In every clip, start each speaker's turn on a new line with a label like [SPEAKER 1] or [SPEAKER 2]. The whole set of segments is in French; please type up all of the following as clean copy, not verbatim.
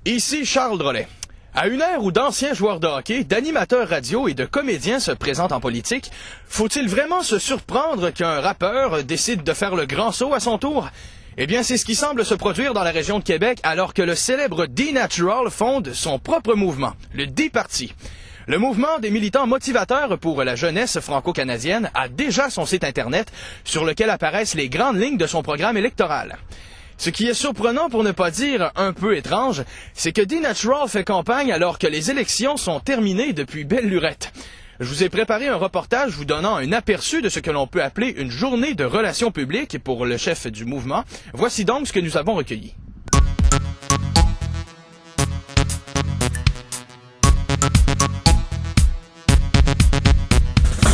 [SPEAKER 1] Ici Charles Drolet. À une ère où d'anciens joueurs de hockey, d'animateurs radio et de comédiens se présentent en politique, faut-il vraiment se surprendre qu'un rappeur décide de faire le grand saut à son tour? Eh bien, c'est ce qui semble se produire dans la région de Québec alors que le célèbre D-Natural fonde son propre mouvement, le D-Parti. Le mouvement des militants motivateurs pour la jeunesse franco-canadienne a déjà son site Internet sur lequel apparaissent les grandes lignes de son programme électoral. Ce qui est surprenant pour ne pas dire un peu étrange, c'est que D-Natural fait campagne alors que les élections sont terminées depuis belle lurette. Je vous ai préparé un reportage vous donnant un aperçu de ce que l'on peut appeler une journée de relations publiques pour le chef du mouvement. Voici donc ce que nous avons recueilli.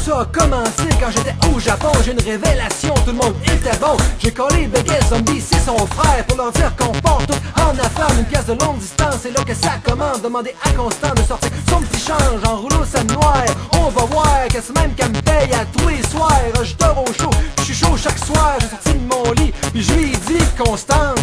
[SPEAKER 2] Ça a commencé quand j'étais au Japon, j'ai une révélation, tout le monde était bon. J'ai collé Beguet Zombie, c'est son frère, pour leur dire qu'on part tout en affaires. Une pièce de longue distance, c'est là que ça commence. Demandez à Constant de sortir son petit change en rouleau sam noir. On va voir que c'est même qu'elle me paye à tous les soirs. Je dors au chaud, je suis chaud chaque soir. J'ai sorti de mon lit, puis je lui ai dit Constance,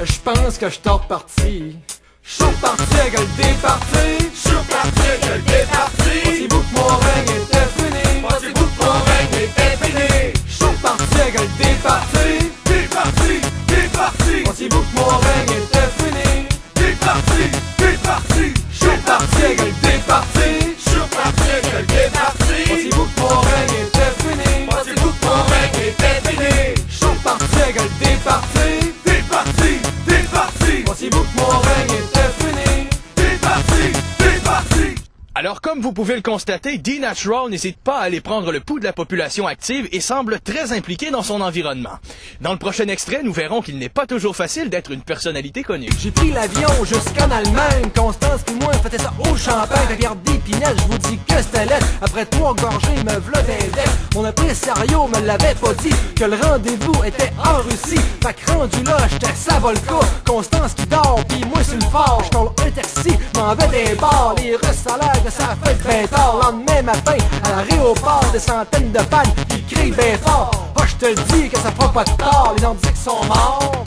[SPEAKER 2] je pense que je suis reparti. Je suis reparti avec le départi. Je suis reparti avec le départi. Pensez-vous que mon règne était fini? Pensez-vous que mon règne était fini? Je suis reparti avec le départi. Départi, départi. Pensez-vous que mon règne était fini? Départi, départi. Je suis reparti avec le départi. Je suis reparti avec le départi. Pensez-vous que mon règne était fini? Pensez-vous que mon règne était fini? Je suis reparti avec le départi. Départi, départi. Pensez-vous que mon règne était fini? Départi, départi.
[SPEAKER 1] Alors, comme vous pouvez le constater, D-Natural n'hésite pas à aller prendre le pouls de la population active et semble très impliqué dans son environnement. Dans le prochain extrait, nous verrons qu'il n'est pas toujours facile d'être une personnalité connue.
[SPEAKER 2] J'ai pris l'avion jusqu'en Allemagne. Constance puis moi, on faisait ça au champagne. Rivière d'Épinal, je vous dis que c'était laid. Après 3 gorgées, me v'là d'index. Mon impresario me l'avait pas dit que le rendez-vous était en Russie. Fait que rendu là, j'étais sa Volca. Constance qui dort, puis moi sur le fort. J'colle un taxi, m'en vais des bars. Les Russes à l'air que ça fait ben tard. Lendemain matin, à l'aéroport, des centaines de fans qui crient ben fort. Oh, je te le dis que ça fera pas de tort. Les Nordiques sont morts.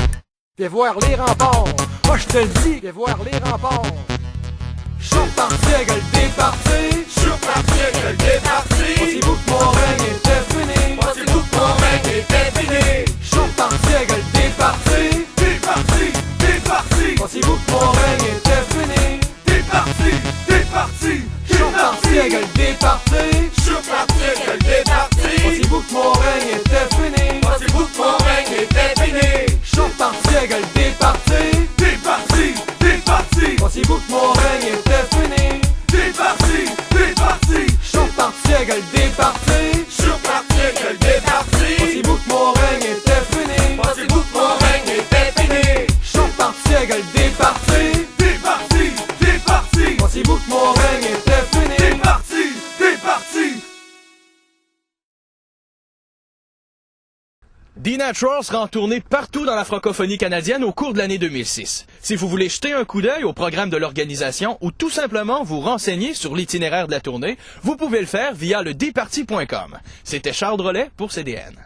[SPEAKER 2] Viens voir les remparts. Oh, je te le dis, viens voir les remparts. Je suis reparti avec le départi. Je suis reparti avec le départi. Pensez-vous que mon règne était fini? Pensez-vous que mon règne était fini? Je suis reparti avec le départi. Départi, départi. Pensez-vous que mon règne était fini? Départi, départi. Je suis reparti avec le départi. Je suis reparti avec le départi. Pensez-vous que mon règne était fini? Pensez-vous que mon règne était fini? Je suis reparti avec le départi. Départi, départi. Pensez-vous que mon règne était fini? Départi, départi. Je suis reparti avec le départi. Je suis reparti avec le départi. Pensez-vous que mon règne était fini? Pensez-vous que mon règne était fini? Je suis reparti avec le départi. Départi, départi. Pensez-vous que mon règne était fini? Départi, départi.
[SPEAKER 1] D-Natural sera en tournée partout dans la francophonie canadienne au cours de l'année 2006. Si vous voulez jeter un coup d'œil au programme de l'organisation ou tout simplement vous renseigner sur l'itinéraire de la tournée, vous pouvez le faire via le dparti.com. C'était Charles Drolet pour CDN.